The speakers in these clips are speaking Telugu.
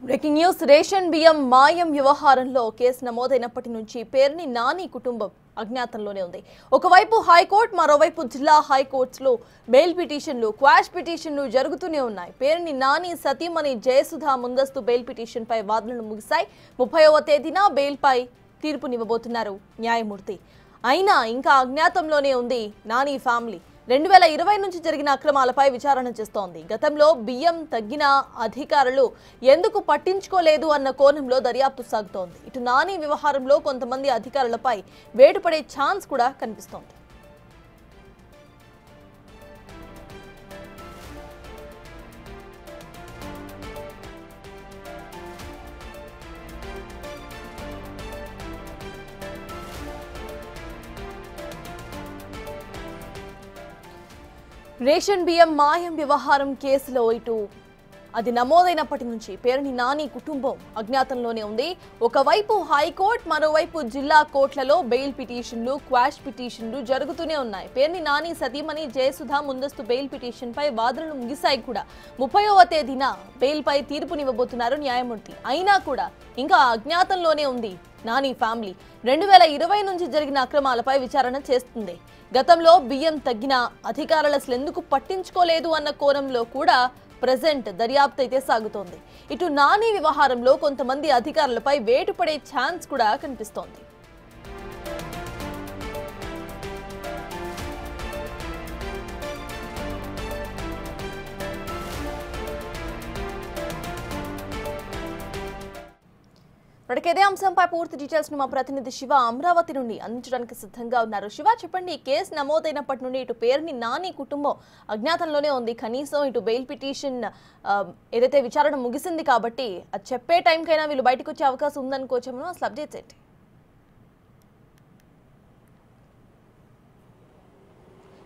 బ్రేకింగ్ న్యూస్ రేషన్ బియ్యం మాయం వ్యవహారంలో కేసు నమోదైనప్పటి నుంచి పేర్ని నాని కుటుంబం అజ్ఞాతంలోనే ఉంది. ఒకవైపు హైకోర్టు, మరోవైపు జిల్లా హైకోర్టులో బెయిల్ పిటిషన్లు, క్వాష్ పిటిషన్లు జరుగుతూనే ఉన్నాయి. పేర్ని నాని సతీమణి జయసుధ ముందస్తు బెయిల్ పిటిషన్ పై వాదనలు ముగిశాయి. 30వ తేదీన బెయిల్ పై తీర్పునివ్వబోతున్నారు న్యాయమూర్తి. అయినా ఇంకా అజ్ఞాతంలోనే ఉంది నాని ఫ్యామిలీ. 2020 నుంచి జరిగిన అక్రమాలపై విచారణ చేస్తోంది. గతంలో బియ్యం తగ్గిన అధికారులు ఎందుకు పట్టించుకోలేదు అన్న కోణంలో దర్యాప్తు సాగుతోంది. ఇటు నాని వ్యవహారంలో కొంతమంది అధికారులపై వేటుపడే ఛాన్స్ కూడా కనిపిస్తోంది. రేషన్ బియ్యం మాయం వ్యవహారం కేసులో ఇటు అది నమోదైనప్పటి నుంచి పేరుని నాని కుటుంబం అజ్ఞాతంలోనే ఉంది. ఒకవైపు హైకోర్టు, మరోవైపు జిల్లా కోర్టులలో బెయిల్ పిటిషన్లు, క్వాష్ పిటిషన్లు జరుగుతూనే ఉన్నాయి. పేరుని నాని సతీమణి జయసుధ ముందస్తు బెయిల్ పిటిషన్ పై వాదనలు ముగిశాయి కూడా. 30వ తేదీన బెయిల్ పై తీర్పునివ్వబోతున్నారు న్యాయమూర్తి. అయినా కూడా ఇంకా అజ్ఞాతంలోనే ఉంది నాని ఫ్యామిలీ. 2020 నుంచి జరిగిన అక్రమాలపై విచారణ చేస్తుంది. గతంలో బియ్యం తగ్గిన అధికారులు అసలు ఎందుకు పట్టించుకోలేదు అన్న కోణంలో కూడా ప్రెజెంట్ దర్యాప్తు అయితే సాగుతోంది. ఇటు నాని వ్యవహారంలో కొంతమంది అధికారులపై వేటుపడే ఛాన్స్ కూడా కనిపిస్తోంది. ఇదే అంశంపై పూర్తి డీటెయిల్స్ ను మా ప్రతినిధి శివ అమరావతి నుండి అందించడానికి సిద్ధంగా ఉన్నారు. శివ, చెప్పండి, ఈ కేసు నమోదైనప్పటి నుండి ఇటు పేరుని నాని కుటుంబం అజ్ఞాతంలోనే ఉంది. కనీసం ఇటు బెయిల్ పిటిషన్ ఏదైతే విచారణ ముగిసింది కాబట్టి అది చెప్పే టైంకైనా వీళ్ళు బయటకు వచ్చే అవకాశం ఉందనుకోవచ్చేమో. అసలు అప్డేట్స్ ఏంటి?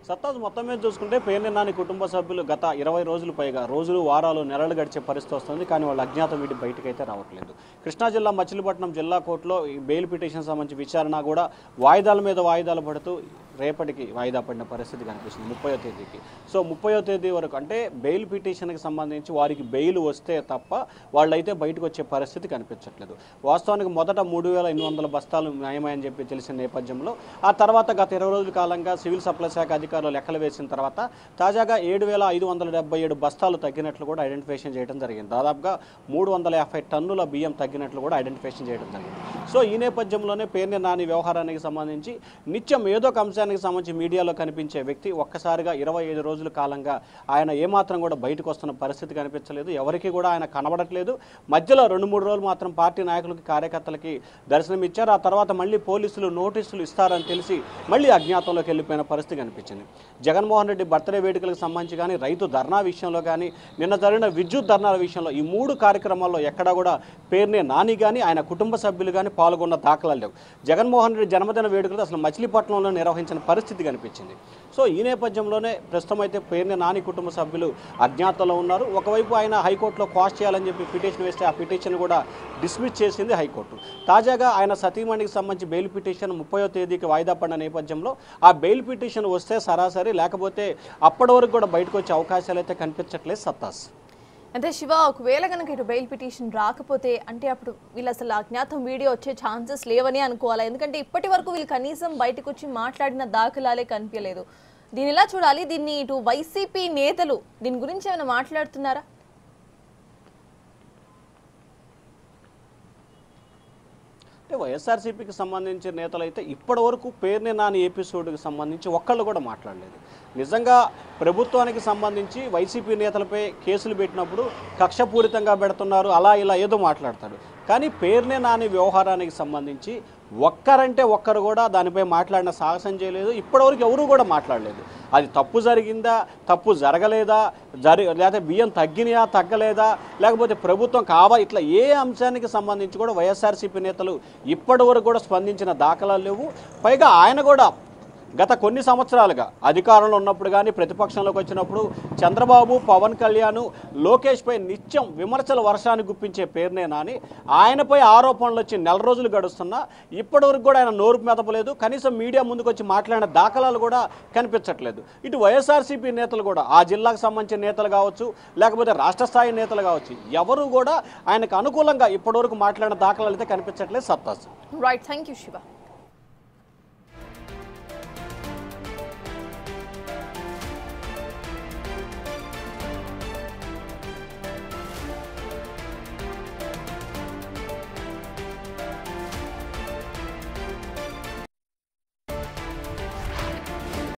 సత్తాజ్ మొత్తం మీద చూసుకుంటే పేర్ని నాని కుటుంబ సభ్యులు గత 20 రోజులు పైగా రోజులు, వారాలు, నెలలు గడిచే పరిస్థితి వస్తుంది. కానీ వాళ్ళు అజ్ఞాతం వీటి బయటకైతే రావట్లేదు. కృష్ణా జిల్లా మచిలీపట్నం జిల్లా కోర్టులో ఈ బెయిల్ పిటిషన్ సంబంధించి విచారణ కూడా వాయిదాల మీద వాయిదాలు పడుతూ రేపటికి వాయిదా పడిన పరిస్థితి కనిపిస్తుంది 30వ తేదీకి. సో 30వ తేదీ వరకు అంటే బెయిల్ పిటిషన్కి సంబంధించి వారికి బెయిల్ వస్తే తప్ప వాళ్ళైతే బయటకు వచ్చే పరిస్థితి కనిపించట్లేదు. వాస్తవానికి మొదట 3800 బస్తాలు న్యాయమని చెప్పి తెలిసిన నేపథ్యంలో ఆ తర్వాత గత 20 రోజుల కాలంగా సివిల్ సప్లై శాఖ అధికారులు లెక్కలు వేసిన తర్వాత తాజాగా 7577 బస్తాలు తగ్గినట్లు కూడా ఐడెంటిఫికేషన్ చేయడం జరిగింది. దాదాపుగా 350 టన్నుల బియ్యం తగ్గినట్లు కూడా ఐడెంటిఫికేషన్ చేయడం జరిగింది. సో ఈ నేపథ్యంలోనే పేర్ని నాని వ్యవహారానికి సంబంధించి నిత్యం ఏదో ఒక అంశానికి సంబంధించి మీడియాలో కనిపించే వ్యక్తి ఒక్కసారిగా 25 రోజుల కాలంగా ఆయన ఏమాత్రం కూడా బయటకు వస్తున్న పరిస్థితి కనిపించలేదు. ఎవరికి కూడా ఆయన కనబడట్లేదు. మధ్యలో 2-3 రోజులు మాత్రం పార్టీ నాయకులకి, కార్యకర్తలకి దర్శనం ఇచ్చారు. ఆ తర్వాత మళ్ళీ పోలీసులు నోటీసులు ఇస్తారని తెలిసి మళ్ళీ అజ్ఞాతంలోకి వెళ్ళిపోయిన పరిస్థితి కనిపించింది. జగన్మోహన్ రెడ్డి బర్త్డే వేడుకలకు సంబంధించి కానీ, రైతు ధర్నా విషయంలో కానీ, నిన్న జరిగిన విద్యుత్ ధర్నాల విషయంలో ఈ 3 కార్యక్రమాల్లో ఎక్కడా కూడా పేర్ని నాని కానీ ఆయన కుటుంబ సభ్యులు కానీ పాల్గొన్న దాఖలాలు లేవు. జగన్మోహన్ రెడ్డి జన్మదిన వేడుకలు అసలు మచిలీపట్నంలో నిర్వహించిన పరిస్థితి కనిపించింది. సో ఈ నేపథ్యంలోనే ప్రస్తుతం అయితే పేర్ని నాని కుటుంబ సభ్యులు అజ్ఞాతంలో ఉన్నారు. ఒకవైపు ఆయన హైకోర్టులో క్వాష్ చేయాలని చెప్పి పిటిషన్ వేస్తే ఆ పిటిషన్ కూడా డిస్మిస్ చేసింది హైకోర్టు. తాజాగా ఆయన సతీమణికి సంబంధించి బెయిల్ పిటిషన్ 30వ తేదీకి వాయిదా పడిన నేపథ్యంలో ఆ బెయిల్ పిటిషన్ వస్తే సరాసరి, లేకపోతే అప్పటి వరకు కూడా బయటకు వచ్చే అవకాశాలు అయితే కనిపించట్లేదు సత్తాస్. అంటే శివ, ఒకవేళ కనుక ఇటు బెయిల్ పిటిషన్ రాకపోతే అంటే అప్పుడు వీళ్ళు అసలు అజ్ఞాతం వీడియో వచ్చే ఛాన్సెస్ లేవని అనుకోవాలా? ఎందుకంటే ఇప్పటి వరకు వీళ్ళు కనీసం బయటకు వచ్చి మాట్లాడిన దాఖలాలే కనిపించలేదు. దీని ఎలా చూడాలి? దీన్ని ఇటు వైసీపీ నేతలు దీని గురించి ఏమైనా మాట్లాడుతున్నారా? వైఎస్ఆర్సీపీకి సంబంధించిన నేతలు అయితే ఇప్పటి వరకు పేర్ని నాని ఎపిసోడ్కి సంబంధించి ఒక్కళ్ళు కూడా మాట్లాడలేదు. నిజంగా ప్రభుత్వానికి సంబంధించి వైసీపీ నేతలపై కేసులు పెట్టినప్పుడు కక్షపూరితంగా పెడుతున్నారు, అలా ఇలా ఏదో మాట్లాడతాడు. కానీ పేర్ని నాని వ్యవహారానికి సంబంధించి ఒక్కరంటే ఒక్కరు కూడా దానిపై మాట్లాడిన సాహసం చేయలేదు. ఇప్పటివరకు ఎవరు కూడా మాట్లాడలేదు. అది తప్పు జరిగిందా, తప్పు జరగలేదా, లేకపోతే బియ్యం తగ్గినాయా, తగ్గలేదా, లేకపోతే ప్రభుత్వం ఇట్లా ఏ అంశానికి సంబంధించి కూడా వైఎస్ఆర్సీపీ నేతలు ఇప్పటి వరకు కూడా స్పందించిన దాఖలాలు లేవు. పైగా ఆయన కూడా గత కొన్ని సంవత్సరాలుగా అధికారంలో ఉన్నప్పుడు కానీ ప్రతిపక్షంలోకి వచ్చినప్పుడు చంద్రబాబు, పవన్ కళ్యాణ్, లోకేష్ పై నిత్యం విమర్శల వర్షాన్ని గుప్పించే పేరునే నాని ఆయనపై ఆరోపణలు వచ్చి నెల రోజులు గడుస్తున్నా ఇప్పటివరకు కూడా ఆయన నోరు మెదపలేదు. కనీసం మీడియా ముందుకు వచ్చి మాట్లాడిన దాఖలాలు కూడా కనిపించట్లేదు. ఇటు వైఎస్ఆర్సీపీ నేతలు కూడా ఆ జిల్లాకు సంబంధించిన నేతలు కావచ్చు, లేకపోతే రాష్ట్ర స్థాయి నేతలు కావచ్చు, ఎవరు కూడా ఆయనకు అనుకూలంగా ఇప్పటివరకు మాట్లాడిన దాఖలాలు అయితే కనిపించట్లేదు. సత్తాజ్. Right, thank you Shiva.